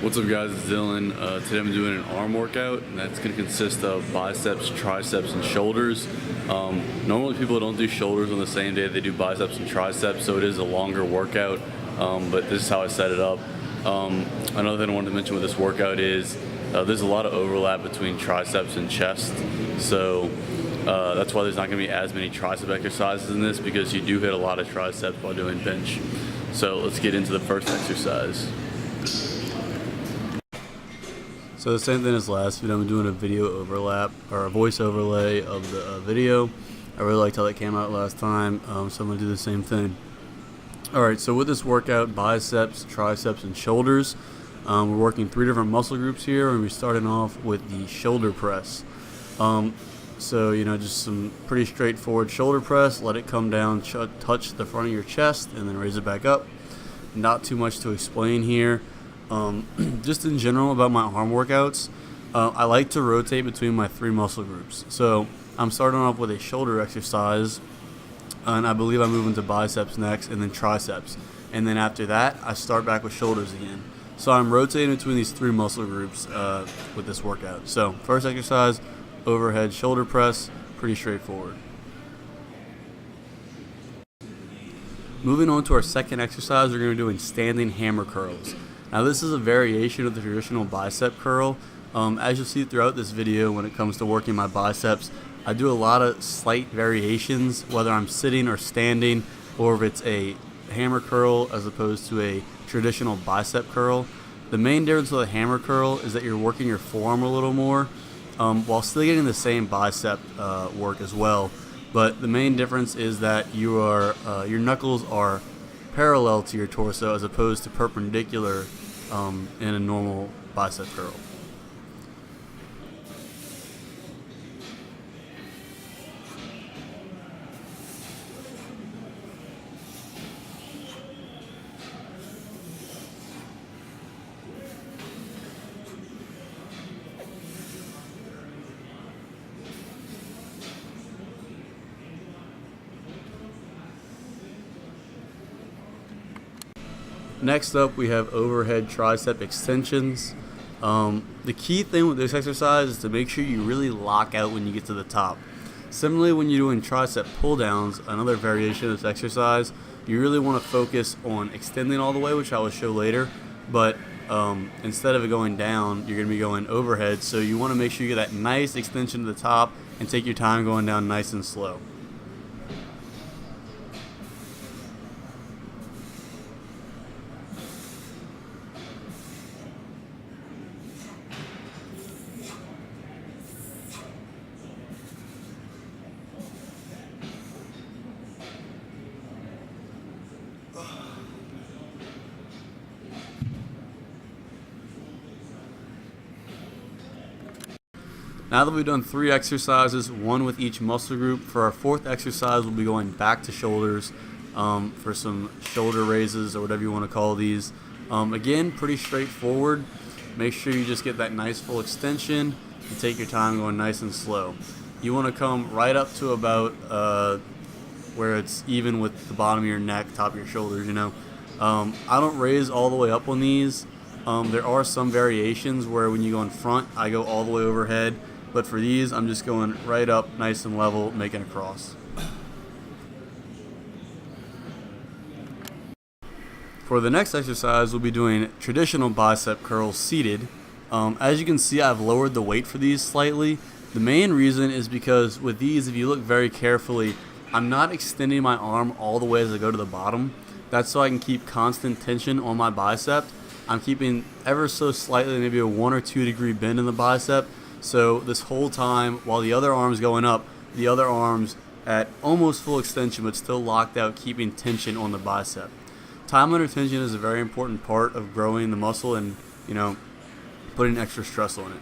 What's up guys, it's Dylan. Today I'm doing an arm workout, and that's going to consist of biceps, triceps, and shoulders. Normally people don't do shoulders on the same day they do biceps and triceps, so it is a longer workout, but this is how I set it up. Another thing I wanted to mention with this workout is there's a lot of overlap between triceps and chest, so that's why there's not going to be as many tricep exercises in this, because you do hit a lot of triceps while doing bench. So let's get into the first exercise. So the same thing as last video, I'm doing a video overlap, or a voice overlay of the video. I really liked how that came out last time, so I'm going to do the same thing. Alright, so with this workout, biceps, triceps, and shoulders, we're working 3 different muscle groups here, and we're starting off with the shoulder press. So, just some pretty straightforward shoulder press. Let it come down, touch the front of your chest, and then raise it back up. Not too much to explain here. Just in general about my arm workouts, I like to rotate between my 3 muscle groups. So I'm starting off with a shoulder exercise, and I believe I move into biceps next, and then triceps. And then after that, I start back with shoulders again. So I'm rotating between these 3 muscle groups with this workout. So first exercise, overhead shoulder press, pretty straightforward. Moving on to our second exercise, we're going to be doing standing hammer curls. Now this is a variation of the traditional bicep curl. As you'll see throughout this video, when it comes to working my biceps, I do a lot of slight variations, whether I'm sitting or standing, or if it's a hammer curl as opposed to a traditional bicep curl. The main difference with a hammer curl is that you're working your forearm a little more, while still getting the same bicep work as well. But the main difference is that your knuckles are parallel to your torso as opposed to perpendicular in a normal bicep curl. Next up, we have overhead tricep extensions. The key thing with this exercise is to make sure you really lock out when you get to the top. Similarly, when you're doing tricep pull downs, another variation of this exercise, you really want to focus on extending all the way, which I will show later, but instead of it going down, you're going to be going overhead, so you want to make sure you get that nice extension to the top and take your time going down nice and slow. Now that we've done 3 exercises, 1 with each muscle group, for our 4th exercise we'll be going back to shoulders for some shoulder raises or whatever you want to call these. Again, pretty straightforward. Make sure you just get that nice full extension and take your time going nice and slow. You want to come right up to about where it's even with the bottom of your neck, top of your shoulders, I don't raise all the way up on these. There are some variations where when you go in front, I go all the way overhead. But for these, I'm just going right up, nice and level, making a cross. For the next exercise, we'll be doing traditional bicep curls seated. As you can see, I've lowered the weight for these slightly. The main reason is because with these, if you look very carefully, I'm not extending my arm all the way as I go to the bottom. That's so I can keep constant tension on my bicep. I'm keeping ever so slightly, maybe a 1 or 2 degree bend in the bicep. So this whole time, while the other arm's going up, the other arm's at almost full extension, but still locked out, keeping tension on the bicep. Time under tension is a very important part of growing the muscle and, putting extra stress on it.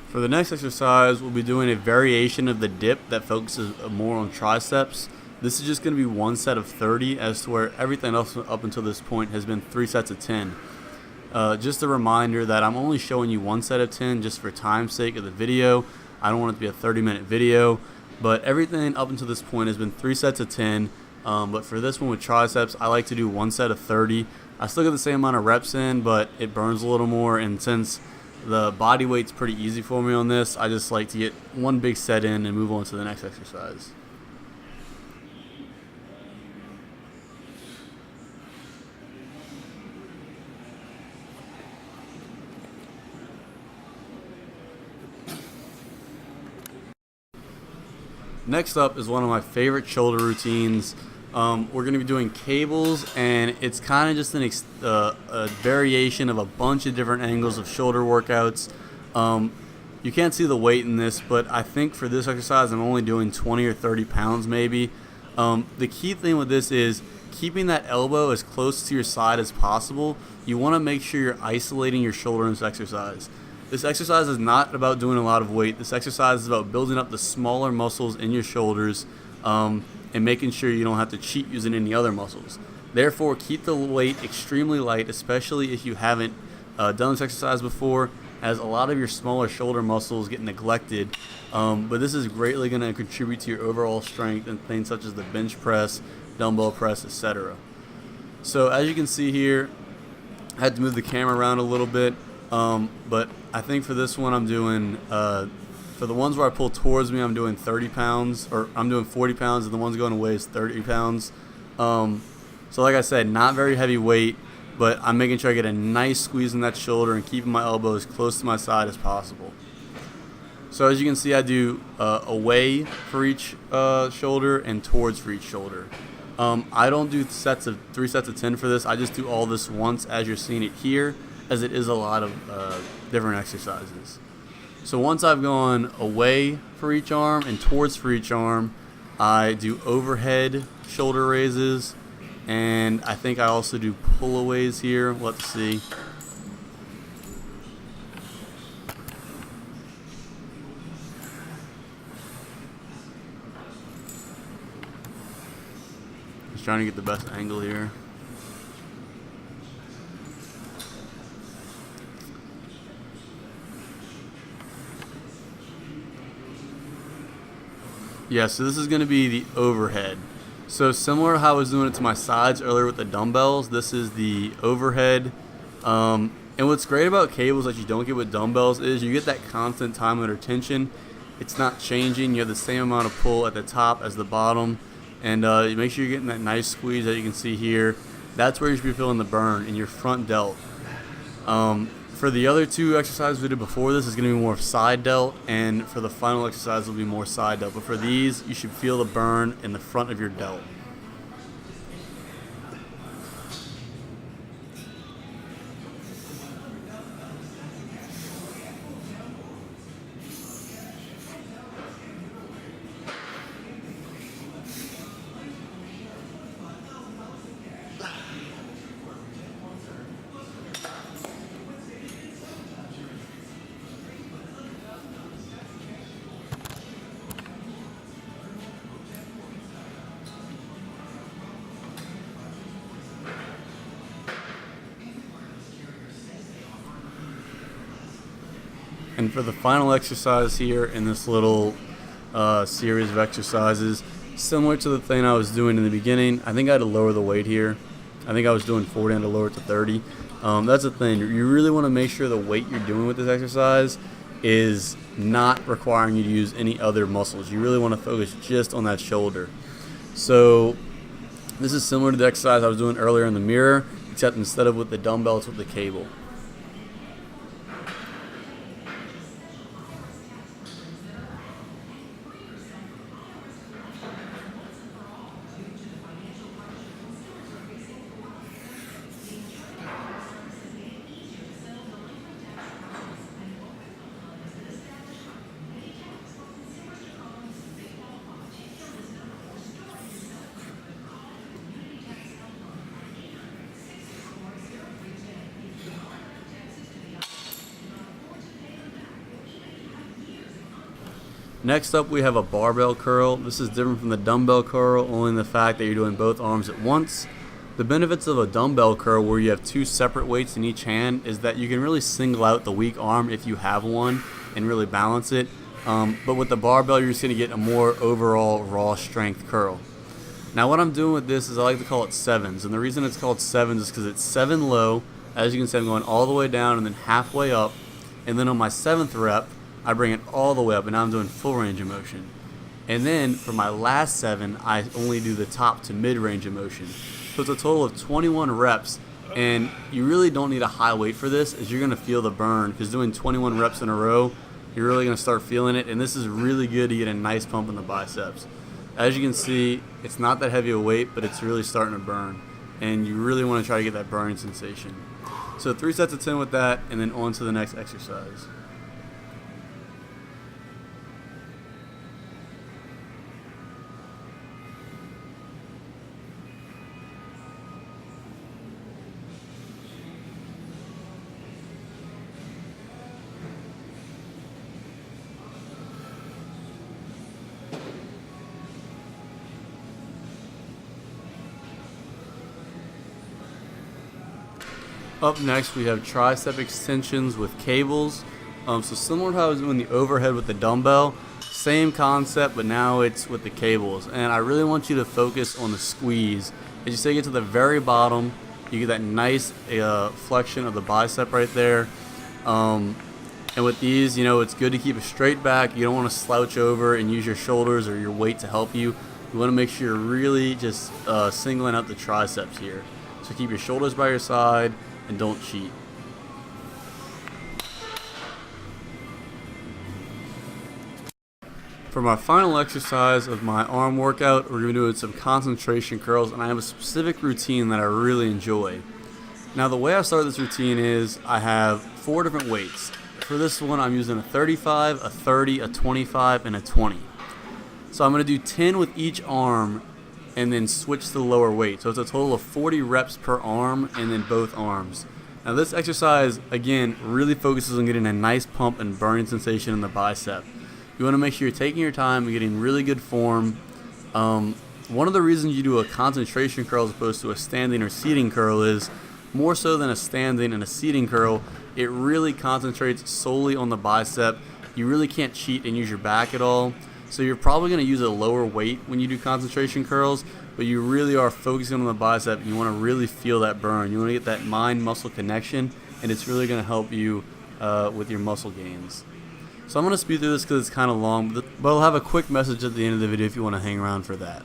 For the next exercise, we'll be doing a variation of the dip that focuses more on triceps. This is just going to be one set of 30, as to where everything else up until this point has been 3 sets of 10. Just a reminder that I'm only showing you one set of 10 just for time's sake of the video. I don't want it to be a 30-minute video, but everything up until this point has been 3 sets of 10. But for this one with triceps, I like to do one set of 30. I still get the same amount of reps in, but it burns a little more, and since the body weight's pretty easy for me on this, I just like to get one big set in and move on to the next exercise. Next up is one of my favorite shoulder routines. We're going to be doing cables, and it's kind of just a variation of a bunch of different angles of shoulder workouts. You can't see the weight in this, but I think for this exercise I'm only doing 20 or 30 pounds maybe. The key thing with this is keeping that elbow as close to your side as possible. You want to make sure you're isolating your shoulder in this exercise. This exercise is not about doing a lot of weight. This exercise is about building up the smaller muscles in your shoulders and making sure you don't have to cheat using any other muscles. Therefore, keep the weight extremely light, especially if you haven't done this exercise before, as a lot of your smaller shoulder muscles get neglected. But this is greatly going to contribute to your overall strength in things such as the bench press, dumbbell press, etc. So as you can see here, I had to move the camera around a little bit. But I think for this one I'm doing, for the ones where I pull towards me, I'm doing 30 pounds, or I'm doing 40 pounds, and the ones going away is 30 pounds. So like I said, not very heavy weight, but I'm making sure I get a nice squeeze in that shoulder and keeping my elbow as close to my side as possible. So as you can see, I do away for each shoulder and towards for each shoulder. I don't do 3 sets of 10 for this. I just do all this once, as you're seeing it here, as it is a lot of different exercises. So once I've gone away for each arm and towards for each arm, I do overhead shoulder raises, and I think I also do pull-aways here. Let's see. Just trying to get the best angle here. Yeah, so this is going to be the overhead. So similar to how I was doing it to my sides earlier with the dumbbells, this is the overhead. And what's great about cables that you don't get with dumbbells is you get that constant time under tension. It's not changing. You have the same amount of pull at the top as the bottom. And you make sure you're getting that nice squeeze that you can see here. That's where you should be feeling the burn in your front delt. For the other two exercises we did before this is going to be more side delt, and for the final exercise will be more side delt. But for these, you should feel the burn in the front of your delt. And for the final exercise here in this little series of exercises, similar to the thing I was doing in the beginning, I think I had to lower the weight here. I think I was doing 40 and to lower it to 30. That's the thing. You really want to make sure the weight you're doing with this exercise is not requiring you to use any other muscles. You really want to focus just on that shoulder. So this is similar to the exercise I was doing earlier in the mirror, except instead of with the dumbbell, it's with the cable. Next up, we have a barbell curl. This is different from the dumbbell curl, only in the fact that you're doing both arms at once. The benefits of a dumbbell curl, where you have 2 separate weights in each hand, is that you can really single out the weak arm if you have one and really balance it. But with the barbell, you're just going to get a more overall raw strength curl. Now what I'm doing with this is I like to call it sevens, and the reason it's called sevens is because it's 7 low. As you can see, I'm going all the way down and then halfway up, and then on my 7th rep, I bring it all the way up, and now I'm doing full range of motion. And then for my last 7, I only do the top to mid range of motion. So it's a total of 21 reps, and you really don't need a high weight for this, as you're going to feel the burn, because doing 21 reps in a row, you're really going to start feeling it, and this is really good to get a nice pump in the biceps. As you can see, it's not that heavy a weight, but it's really starting to burn, and you really want to try to get that burning sensation. So 3 sets of 10 with that, and then on to the next exercise. Up next, we have tricep extensions with cables. So similar to how I was doing the overhead with the dumbbell, same concept, but now it's with the cables. And I really want you to focus on the squeeze. As you get to the very bottom, you get that nice flexion of the bicep right there. And with these, it's good to keep a straight back. You don't want to slouch over and use your shoulders or your weight to help you. You want to make sure you're really just singling out the triceps here. So keep your shoulders by your side and don't cheat. For my final exercise of my arm workout, we're going to be doing some concentration curls, and I have a specific routine that I really enjoy. Now the way I start this routine is I have 4 different weights. For this one, I'm using a 35, a 30, a 25, and a 20. So I'm going to do 10 with each arm and then switch to the lower weight. So it's a total of 40 reps per arm and then both arms. Now this exercise, again, really focuses on getting a nice pump and burning sensation in the bicep. You want to make sure you're taking your time and getting really good form. One of the reasons you do a concentration curl as opposed to a standing or seating curl is more so than a standing and a seating curl, it really concentrates solely on the bicep. You really can't cheat and use your back at all. So you're probably going to use a lower weight when you do concentration curls, but you really are focusing on the bicep, and you want to really feel that burn. You want to get that mind-muscle connection, and it's really going to help you with your muscle gains. So I'm going to speed through this because it's kind of long, but I'll have a quick message at the end of the video if you want to hang around for that.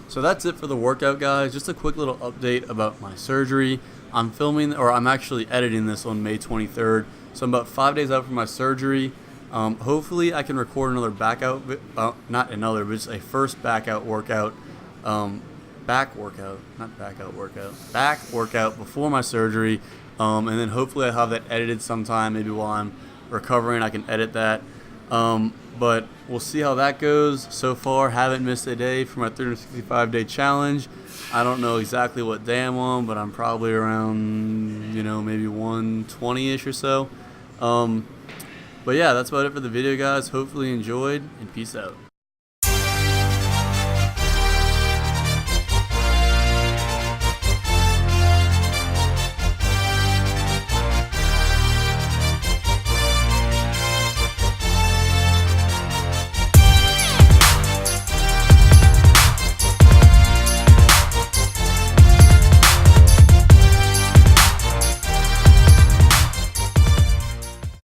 So that's it for the workout, guys. Just a quick little update about my surgery. I'm actually editing this on May 23rd. So I'm about 5 days out from my surgery. Hopefully I can record another back workout before my surgery. And then hopefully I'll have that edited sometime. Maybe while I'm recovering, I can edit that. But we'll see how that goes. So far, haven't missed a day for my 365-day challenge. I don't know exactly what day I'm on, but I'm probably around, maybe 120-ish or so. But yeah, that's about it for the video, guys. Hopefully you enjoyed, and peace out.